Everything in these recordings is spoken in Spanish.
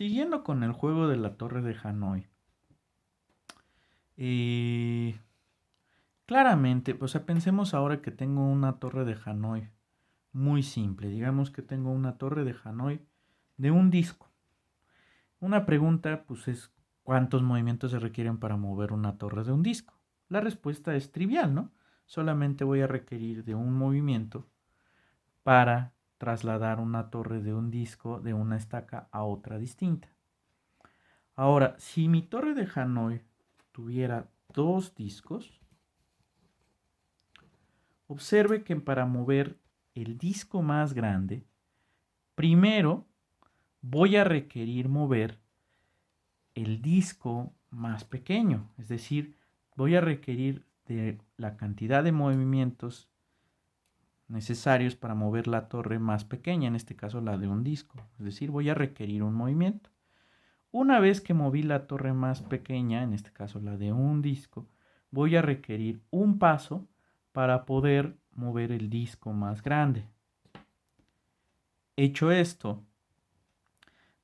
Siguiendo con el juego de la Torre de Hanoi. eh, Claramente, o sea, pensemos ahora que tengo una Torre de Hanoi muy simple. Digamos que tengo una Torre de Hanoi de un disco. Una pregunta, pues, es ¿cuántos movimientos se requieren para mover una torre de un disco? La respuesta es trivial, ¿no? Solamente voy a requerir de un movimiento para trasladar una torre de un disco de una estaca a otra distinta. Ahora, si mi torre de Hanoi tuviera dos discos, observe que para mover el disco más grande, primero voy a requerir mover el disco más pequeño. Es decir, voy a requerir de la cantidad de movimientos necesarios para mover la torre más pequeña, en este caso la de un disco. Es decir, voy a requerir un movimiento. Una vez que moví la torre más pequeña, en este caso la de un disco, voy a requerir un paso para poder mover el disco más grande. Hecho esto,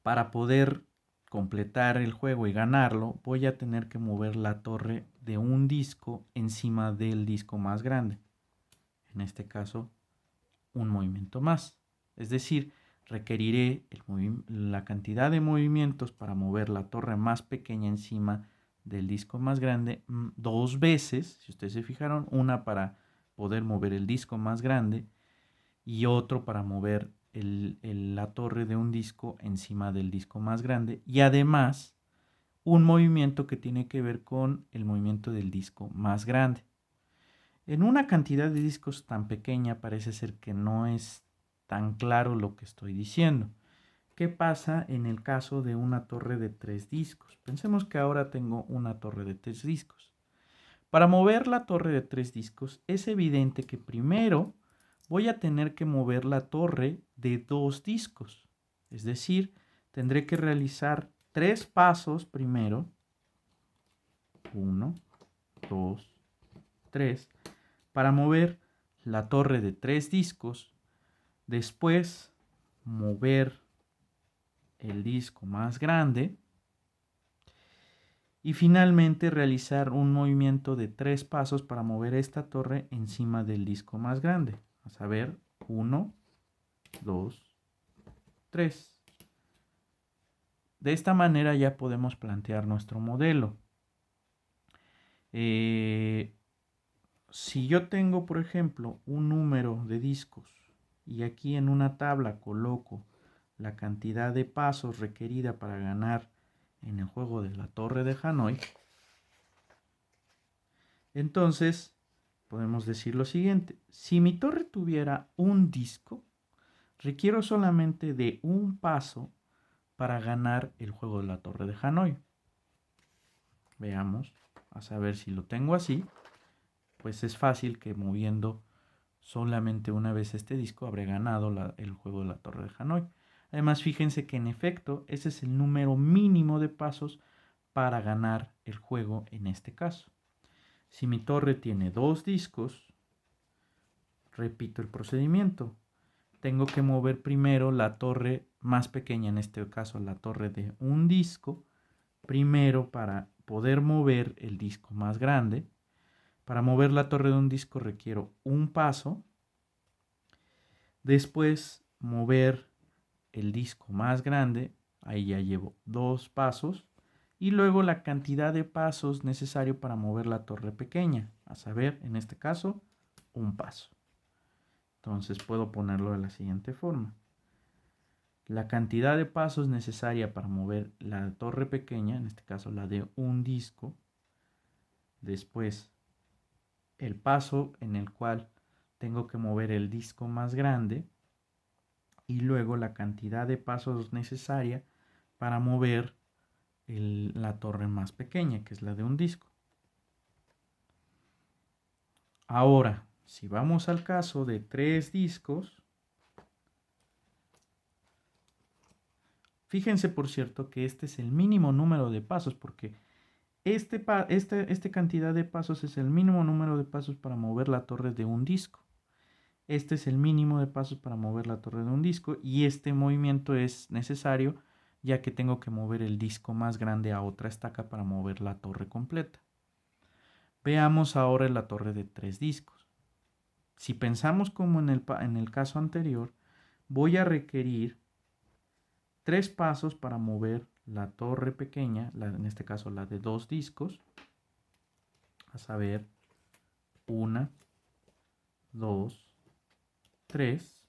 para poder completar el juego y ganarlo, voy a tener que mover la torre de un disco encima del disco más grande. En este caso, un movimiento más. Es decir, requeriré la cantidad de movimientos para mover la torre más pequeña encima del disco más grande dos veces, si ustedes se fijaron, una para poder mover el disco más grande y otro para mover la torre de un disco encima del disco más grande, y además un movimiento que tiene que ver con el movimiento del disco más grande. En una cantidad de discos tan pequeña parece ser que no es tan claro lo que estoy diciendo. ¿Qué pasa en el caso de una torre de 3 discos? Pensemos que ahora tengo una torre de 3 discos. Para mover la torre de 3 discos es evidente que primero voy a tener que mover la torre de 2 discos. Es decir, tendré que realizar 3 pasos primero. 1, 2, 3. Para mover la torre de 3 discos. Después mover el disco más grande. Y finalmente realizar un movimiento de 3 pasos para mover esta torre encima del disco más grande. A saber, 1, 2, 3. De esta manera ya podemos plantear nuestro modelo. Si yo tengo, por ejemplo, un número de discos y aquí en una tabla coloco la cantidad de pasos requerida para ganar en el juego de la Torre de Hanoi, entonces podemos decir lo siguiente: si mi torre tuviera un disco, requiero solamente de un paso para ganar el juego de la Torre de Hanoi. Veamos, a saber si lo tengo así, pues es fácil que moviendo solamente una vez este disco habré ganado el juego de la Torre de Hanoi. Además, fíjense que en efecto ese es el número mínimo de pasos para ganar el juego en este caso. Si mi torre tiene 2 discos, repito el procedimiento. Tengo que mover primero la torre más pequeña, en este caso la torre de un disco, primero para poder mover el disco más grande. Para mover la torre de un disco requiero un paso. Después mover el disco más grande, ahí ya llevo 2 pasos. Y luego la cantidad de pasos necesario para mover la torre pequeña, a saber, en este caso, un paso. Entonces puedo ponerlo de la siguiente forma. La cantidad de pasos necesaria para mover la torre pequeña, en este caso la de un disco. Después el paso en el cual tengo que mover el disco más grande. Y luego la cantidad de pasos necesaria para mover la torre más pequeña, que es la de un disco. Ahora, si vamos al caso de 3 discos, fíjense por cierto que este es el mínimo número de pasos, porque esta cantidad de pasos es el mínimo número de pasos para mover la torre de un disco. Este es el mínimo de pasos para mover la torre de un disco y este movimiento es necesario ya que tengo que mover el disco más grande a otra estaca para mover la torre completa. Veamos ahora la torre de 3 discos. Si pensamos como en el caso anterior, voy a requerir 3 pasos para mover la torre pequeña, en este caso la de 2 discos, a saber, 1, 2, 3.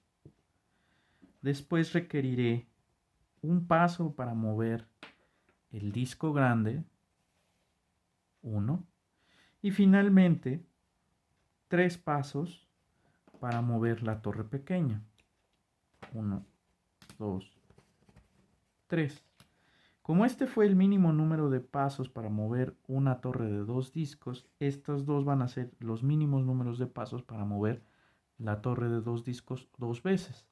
Después requeriré un paso para mover el disco grande, 1. Y finalmente, 3 pasos para mover la torre pequeña, 1, 2, 3. Como este fue el mínimo número de pasos para mover una torre de 2 discos, estos dos van a ser los mínimos números de pasos para mover la torre de 2 discos 2 veces.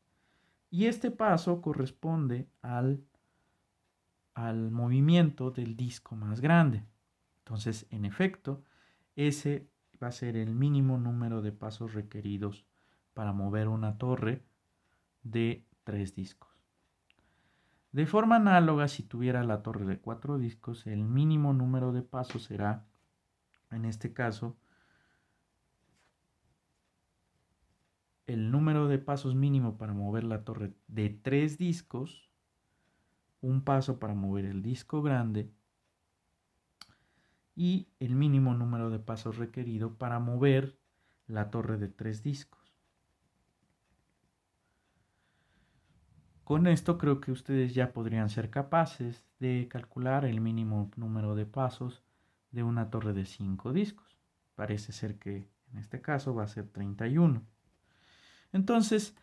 Y este paso corresponde al movimiento del disco más grande. Entonces, en efecto, ese va a ser el mínimo número de pasos requeridos para mover una torre de 3 discos. De forma análoga, si tuviera la torre de 4 discos, el mínimo número de pasos será, en este caso, el número de pasos mínimo para mover la torre de 3 discos, un paso para mover el disco grande y el mínimo número de pasos requerido para mover la torre de 3 discos. Con esto creo que ustedes ya podrían ser capaces de calcular el mínimo número de pasos de una torre de 5 discos. Parece ser que en este caso va a ser 31. Entonces,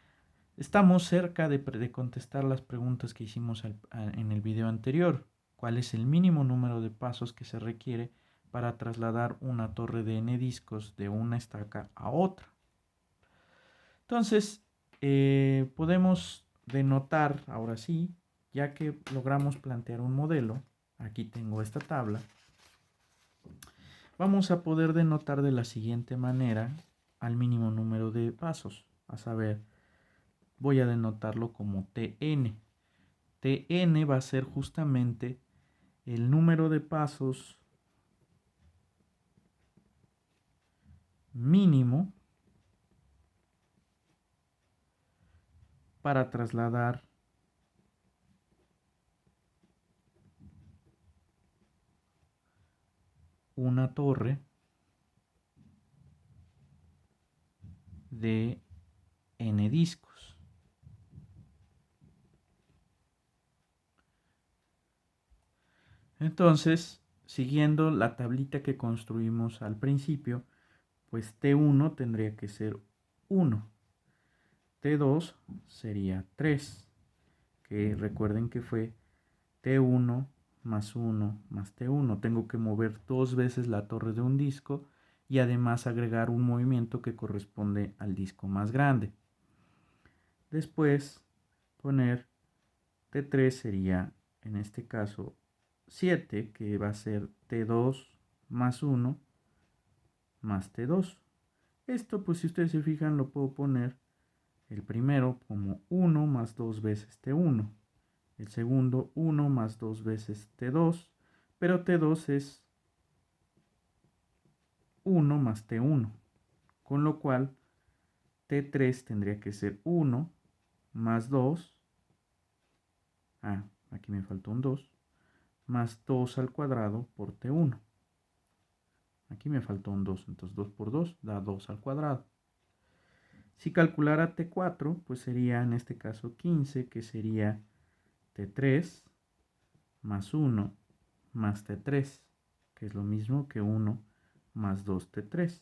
estamos cerca de contestar las preguntas que hicimos en el video anterior. ¿Cuál es el mínimo número de pasos que se requiere para trasladar una torre de n discos de una estaca a otra? Entonces, podemos denotar, ahora sí, ya que logramos plantear un modelo, aquí tengo esta tabla, vamos a poder denotar de la siguiente manera al mínimo número de pasos, a saber, voy a denotarlo como Tn. Tn va a ser justamente el número de pasos mínimo para trasladar una torre de n discos. Entonces, siguiendo la tablita que construimos al principio, pues T1 tendría que ser 1, T2 sería 3, que recuerden que fue T1 más 1 más T1. Tengo que mover 2 veces la torre de un disco y además agregar un movimiento que corresponde al disco más grande. Después poner T3 sería en este caso 7, que va a ser T2 más 1 más T2. Esto, pues si ustedes se fijan, lo puedo poner el primero como 1 más 2 veces T1. El segundo 1 más 2 veces T2. Pero T2 es 1 más T1. Con lo cual T3 tendría que ser 1 más 2. Aquí me faltó un 2. Más 2 al cuadrado por T1. Aquí me faltó un 2, entonces 2 por 2 da 2 al cuadrado. Si calculara T4, pues sería en este caso 15, que sería T3 más 1 más T3, que es lo mismo que 1 más 2T3.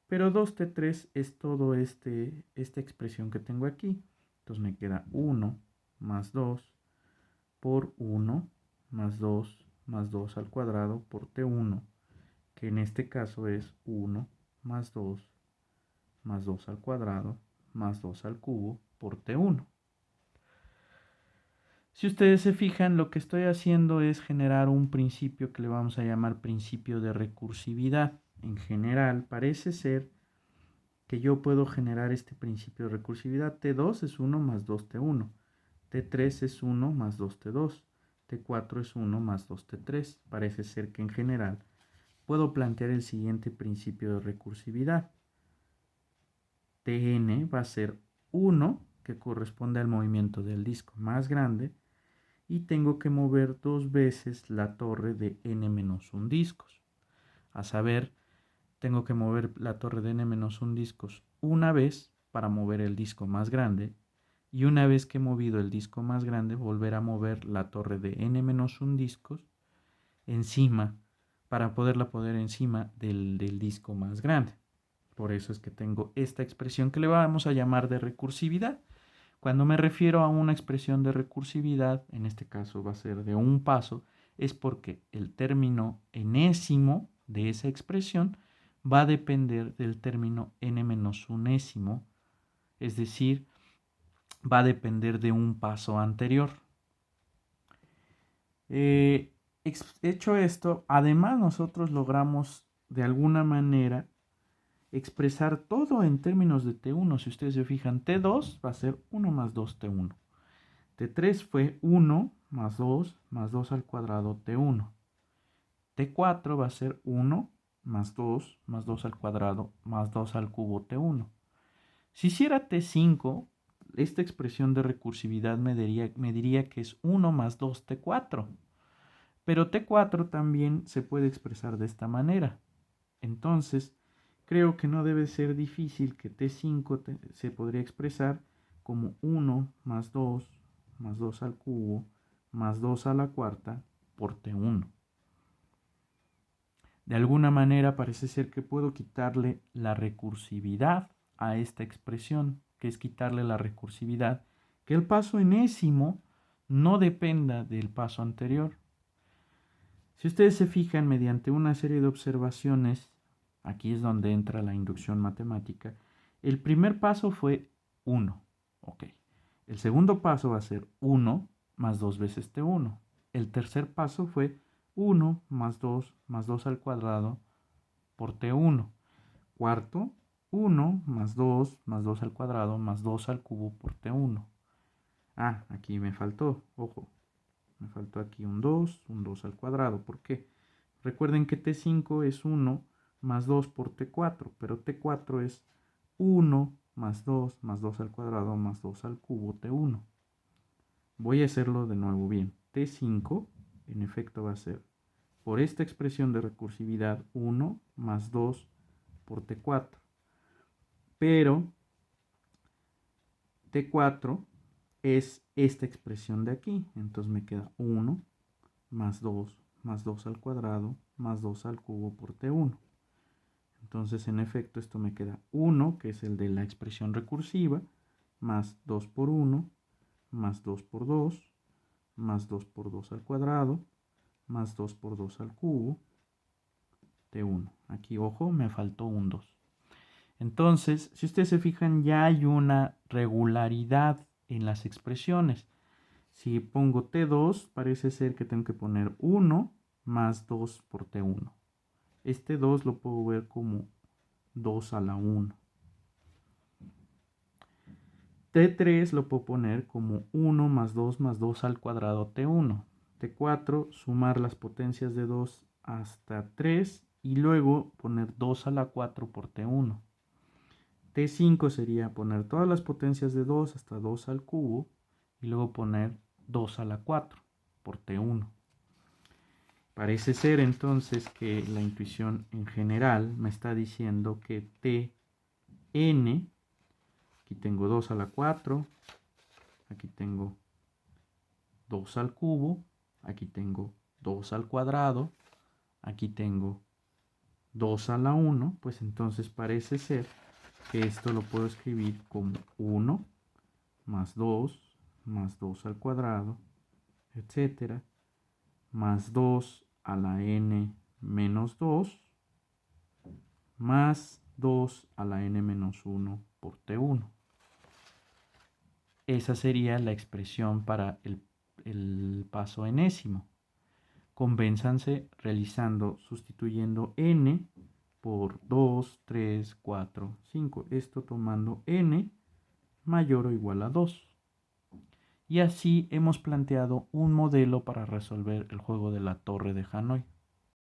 Pero 2T3 es todo esta expresión que tengo aquí. Entonces me queda 1 más 2 por 1 más 2 más 2 al cuadrado por T1, que en este caso es 1 más 2 más 2 al cuadrado más 2 al cubo por T1. Si ustedes se fijan, lo que estoy haciendo es generar un principio que le vamos a llamar principio de recursividad. En general, parece ser que yo puedo generar este principio de recursividad. T2 es 1 más 2T1. T3 es 1 más 2T2. T4 es 1 más 2T3. Parece ser que en general puedo plantear el siguiente principio de recursividad. Tn va a ser 1, que corresponde al movimiento del disco más grande, y tengo que mover 2 veces la torre de n-1 discos. A saber, tengo que mover la torre de n-1 discos una vez para mover el disco más grande, y una vez que he movido el disco más grande, volver a mover la torre de n-1 discos encima, para poderla poner encima del disco más grande. Por eso es que tengo esta expresión que le vamos a llamar de recursividad. Cuando me refiero a una expresión de recursividad, en este caso va a ser de un paso, es porque el término enésimo de esa expresión va a depender del término n-unésimo, es decir, va a depender de un paso anterior. Hecho esto, además nosotros logramos de alguna manera expresar todo en términos de T1. Si ustedes se fijan, T2 va a ser 1 más 2 T1. T3 fue 1 más 2 al cuadrado T1. T4 va a ser 1 más 2 al cuadrado más 2 al cubo T1. Si hiciera T5, esta expresión de recursividad me diría que es 1 más 2 T4. Pero T4 también se puede expresar de esta manera. Entonces, creo que no debe ser difícil que T5 se podría expresar como 1 más 2 al cubo, más 2 a la cuarta por T1. De alguna manera parece ser que puedo quitarle la recursividad a esta expresión, que es quitarle la recursividad, que el paso enésimo no dependa del paso anterior. Si ustedes se fijan, mediante una serie de observaciones, aquí es donde entra la inducción matemática, el primer paso fue 1. Ok. El segundo paso va a ser 1 más 2 veces T1. El tercer paso fue 1 más 2 al cuadrado por T1. Cuarto, 1 más 2 al cuadrado más 2 al cubo por T1. Ah, aquí me faltó, ojo. Me faltó aquí un 2 al cuadrado. ¿Por qué? Recuerden que T5 es 1 más 2 por T4, pero T4 es 1 más 2 al cuadrado más 2 al cubo T1. Voy a hacerlo de nuevo bien. T5 en efecto va a ser, por esta expresión de recursividad, 1 más 2 por T4. Pero T4 es esta expresión de aquí. Entonces me queda 1 más 2 al cuadrado más 2 al cubo por T1. Entonces, en efecto, esto me queda 1, que es el de la expresión recursiva, más 2 por 1, más 2 por 2, más 2 por 2 al cuadrado, más 2 por 2 al cubo, T1. Aquí, ojo, me faltó un 2. Entonces, si ustedes se fijan, ya hay una regularidad en las expresiones. Si pongo T2, parece ser que tengo que poner 1 más 2 por T1. Este 2 lo puedo ver como 2 a la 1. T3 lo puedo poner como 1 más 2 al cuadrado T1. T4, sumar las potencias de 2 hasta 3 y luego poner 2 a la 4 por T1. T5 sería poner todas las potencias de 2 hasta 2 al cubo y luego poner 2 a la 4 por T1. Parece ser entonces que la intuición en general me está diciendo que Tn, aquí tengo 2 a la 4, aquí tengo 2 al cubo, aquí tengo 2 al cuadrado, aquí tengo 2 a la 1, pues entonces parece ser que esto lo puedo escribir como 1 más 2 al cuadrado, etcétera, más 2 a la n menos 2, más 2 a la n menos 1 por T1. Esa sería la expresión para el paso enésimo. Convénzanse realizando, sustituyendo n por 2, 3, 4, 5. Esto tomando n mayor o igual a 2. Y así hemos planteado un modelo para resolver el juego de la torre de Hanoi.